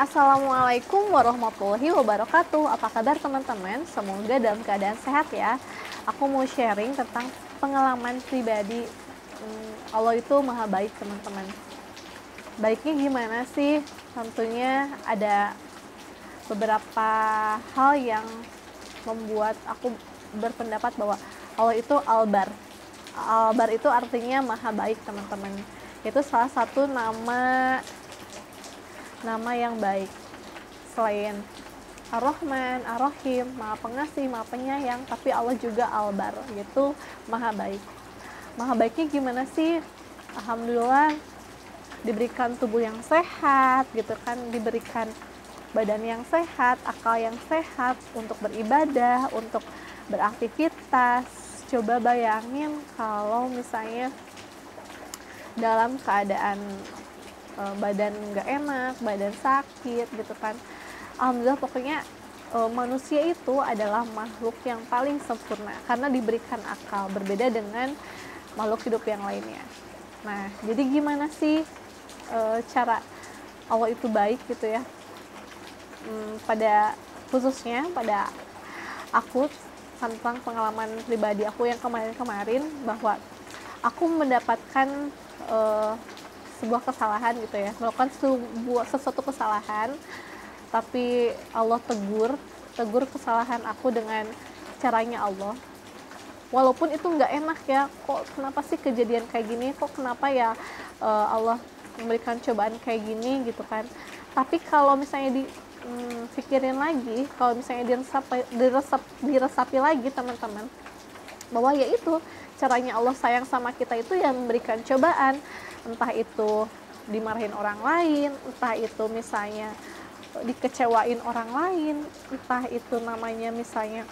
Assalamualaikum warahmatullahi wabarakatuh. Apa kabar teman-teman? Semoga dalam keadaan sehat ya. Aku mau sharing tentang pengalaman pribadi. Allah itu maha baik teman-teman. Baiknya gimana sih? Tentunya ada beberapa hal yang membuat aku berpendapat bahwa Allah itu Albar. Albar itu artinya maha baik teman-teman. Itu salah satu nama yang baik selain Ar-Rahman, Ar-Rahim, Maha Pengasih, Maha Penyayang, tapi Allah juga Al-Bar, gitu, Maha Baik. Maha baiknya gimana sih? Alhamdulillah diberikan tubuh yang sehat, gitu kan, diberikan badan yang sehat, akal yang sehat untuk beribadah, untuk beraktivitas. Coba bayangin kalau misalnya dalam keadaan badan nggak enak, badan sakit gitu kan. Alhamdulillah pokoknya manusia itu adalah makhluk yang paling sempurna karena diberikan akal, berbeda dengan makhluk hidup yang lainnya. Nah, jadi gimana sih cara Allah itu baik gitu ya? Pada khususnya pada aku, tentang pengalaman pribadi aku yang kemarin-kemarin, bahwa aku mendapatkan sebuah kesalahan gitu ya, melakukan sesuatu kesalahan, tapi Allah tegur kesalahan aku dengan caranya Allah. Walaupun itu nggak enak ya, kok kenapa sih kejadian kayak gini, kok kenapa ya Allah memberikan cobaan kayak gini gitu kan. Tapi kalau misalnya pikirin lagi, kalau misalnya diresapi lagi teman-teman, bahwa ya itu caranya Allah sayang sama kita itu yang memberikan cobaan, entah itu dimarahin orang lain, entah itu misalnya dikecewain orang lain, entah itu namanya misalnya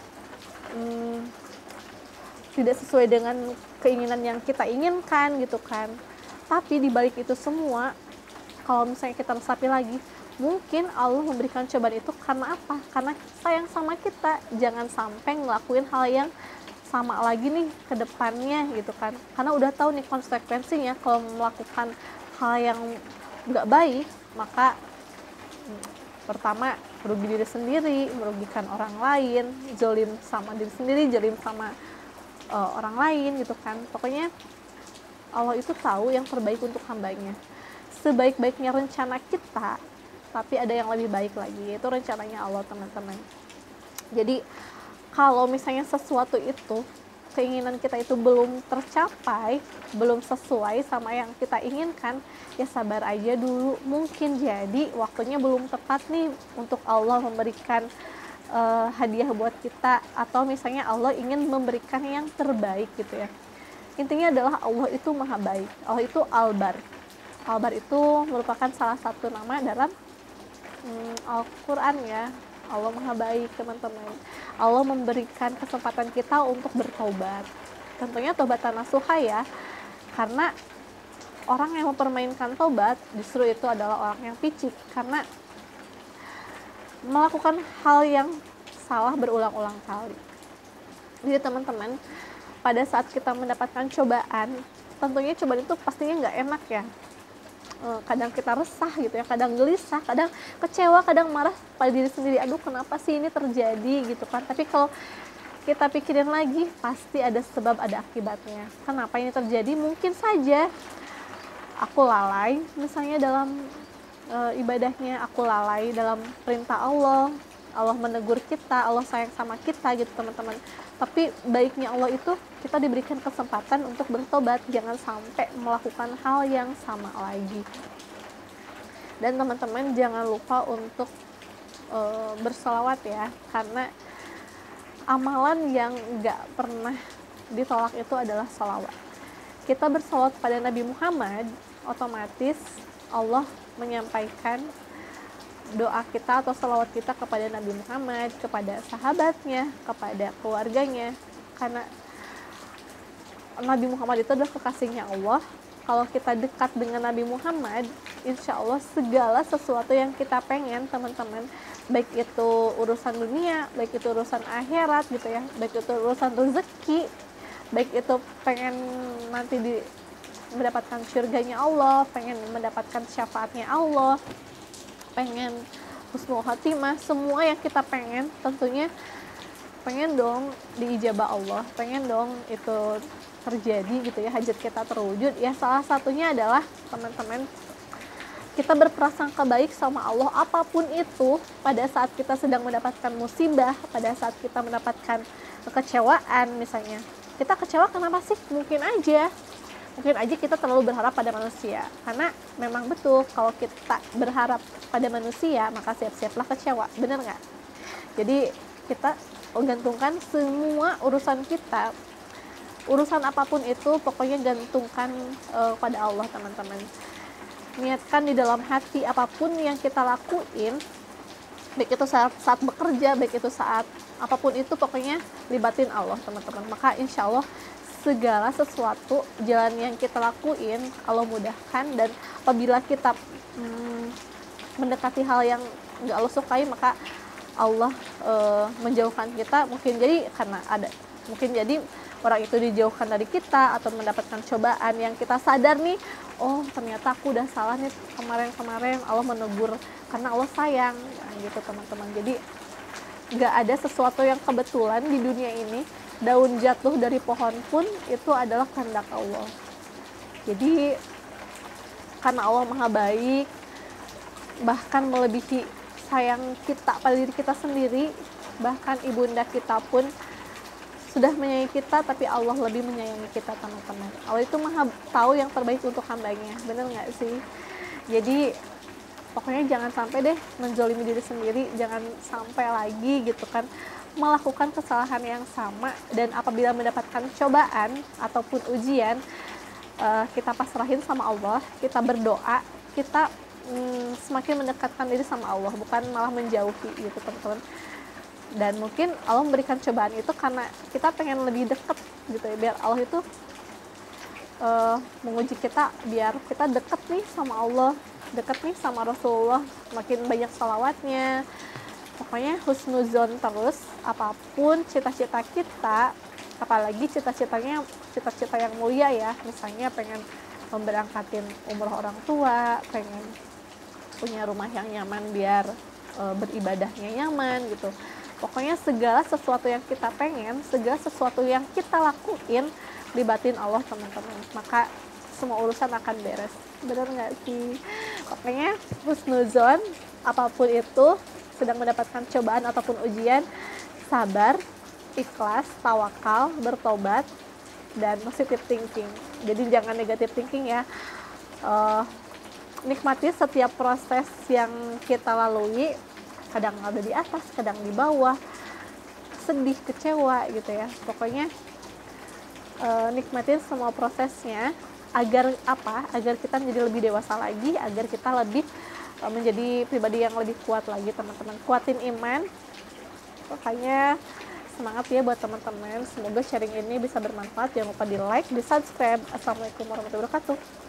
tidak sesuai dengan keinginan yang kita inginkan gitu kan. Tapi dibalik itu semua, kalau misalnya kita resapi lagi, mungkin Allah memberikan cobaan itu karena apa? Karena sayang sama kita, jangan sampai ngelakuin hal yang sama lagi nih ke depannya gitu kan. Karena udah tahu nih konsekuensinya kalau melakukan hal yang nggak baik, maka pertama merugi diri sendiri, merugikan orang lain, zalim sama diri sendiri, zalim sama orang lain gitu kan. Pokoknya Allah itu tahu yang terbaik untuk hambanya. Sebaik-baiknya rencana kita, tapi ada yang lebih baik lagi, yaitu rencananya Allah teman-teman. Jadi kalau misalnya sesuatu itu, keinginan kita itu belum tercapai, belum sesuai sama yang kita inginkan, ya sabar aja dulu. Mungkin jadi waktunya belum tepat nih untuk Allah memberikan hadiah buat kita, atau misalnya Allah ingin memberikan yang terbaik gitu ya. Intinya adalah Allah itu maha baik, Allah itu Albar. Albar itu merupakan salah satu nama dalam Al-Quran ya. Allah maha baik teman-teman. Allah memberikan kesempatan kita untuk bertobat, tentunya tobatan nasuha ya, karena orang yang mempermainkan tobat justru itu adalah orang yang picik, karena melakukan hal yang salah berulang-ulang kali. Jadi teman-teman, pada saat kita mendapatkan cobaan, tentunya cobaan itu pastinya nggak enak ya. Kadang kita resah gitu ya, kadang gelisah, kadang kecewa, kadang marah pada diri sendiri, aduh kenapa sih ini terjadi gitu kan. Tapi kalau kita pikirin lagi, pasti ada sebab, ada akibatnya. Kenapa ini terjadi? Mungkin saja aku lalai misalnya dalam ibadahnya, aku lalai dalam perintah Allah, Allah menegur kita, Allah sayang sama kita gitu teman-teman. Tapi baiknya Allah itu kita diberikan kesempatan untuk bertobat, jangan sampai melakukan hal yang sama lagi. Dan teman-teman jangan lupa untuk berselawat ya, karena amalan yang gak pernah ditolak itu adalah selawat. Kita berselawat pada Nabi Muhammad, otomatis Allah menyampaikan doa kita atau salawat kita kepada Nabi Muhammad, kepada sahabatnya, kepada keluarganya. Karena Nabi Muhammad itu adalah kekasihnya Allah. Kalau kita dekat dengan Nabi Muhammad, insya Allah segala sesuatu yang kita pengen teman-teman, baik itu urusan dunia, baik itu urusan akhirat gitu ya, baik itu urusan rezeki, baik itu pengen nanti mendapatkan surganya Allah, pengen mendapatkan syafaatnya Allah, pengen husnul khotimah, semua yang kita pengen tentunya pengen dong diijabah Allah, pengen dong itu terjadi gitu ya, hajat kita terwujud ya. Salah satunya adalah teman-teman, kita berprasangka baik sama Allah apapun itu. Pada saat kita sedang mendapatkan musibah, pada saat kita mendapatkan kekecewaan misalnya, kita kecewa kenapa sih? Mungkin aja kita terlalu berharap pada manusia, karena memang betul kalau kita berharap pada manusia maka siap-siaplah kecewa, bener nggak? Jadi kita gantungkan semua urusan kita, urusan apapun itu pokoknya gantungkan pada Allah teman-teman. Niatkan di dalam hati apapun yang kita lakuin, baik itu saat bekerja, baik itu saat apapun itu, pokoknya libatin Allah teman-teman. Maka insya Allah segala sesuatu jalan yang kita lakuin Allah mudahkan. Dan apabila kita mendekati hal yang nggak Allah sukai, maka Allah menjauhkan kita. Mungkin jadi orang itu dijauhkan dari kita atau mendapatkan cobaan yang kita sadar nih, oh ternyata aku udah salah nih kemarin Allah menegur karena Allah sayang gitu teman-teman. Jadi nggak ada sesuatu yang kebetulan di dunia ini. Daun jatuh dari pohon pun itu adalah kehendak Allah. Jadi karena Allah maha baik, bahkan melebihi sayang kita pada diri kita sendiri, bahkan ibunda kita pun sudah menyayangi kita, tapi Allah lebih menyayangi kita teman-teman. Allah itu maha tahu yang terbaik untuk hambanya, bener nggak sih? Jadi pokoknya jangan sampai deh menzolimi diri sendiri, jangan sampai lagi gitu kan melakukan kesalahan yang sama. Dan apabila mendapatkan cobaan ataupun ujian, kita pasrahin sama Allah, kita berdoa, kita semakin mendekatkan diri sama Allah, bukan malah menjauhi gitu teman-teman. Dan mungkin Allah memberikan cobaan itu karena kita pengen lebih dekat gitu ya, biar Allah itu menguji kita, biar kita dekat nih sama Allah, dekat nih sama Rasulullah, makin banyak salawatnya. Pokoknya husnuzon terus, apapun cita-cita kita, apalagi cita-cita yang mulia ya, misalnya pengen memberangkatin umroh orang tua, pengen punya rumah yang nyaman biar beribadahnya nyaman gitu. Pokoknya segala sesuatu yang kita pengen, segala sesuatu yang kita lakuin, libatin Allah teman-teman, maka semua urusan akan beres. Bener nggak sih? Pokoknya husnuzon, apapun itu, sedang mendapatkan cobaan ataupun ujian, sabar, ikhlas, tawakal, bertobat, dan positive thinking. Jadi jangan negative thinking ya. Nikmati setiap proses yang kita lalui, kadang ada di atas, kadang di bawah, sedih, kecewa gitu ya. Pokoknya nikmatin semua prosesnya agar kita menjadi lebih dewasa lagi, agar kita lebih menjadi pribadi yang lebih kuat lagi teman-teman. Kuatin iman. Pokoknya semangat ya buat teman-teman. Semoga sharing ini bisa bermanfaat. Jangan lupa di like, di subscribe. Assalamualaikum warahmatullahi wabarakatuh.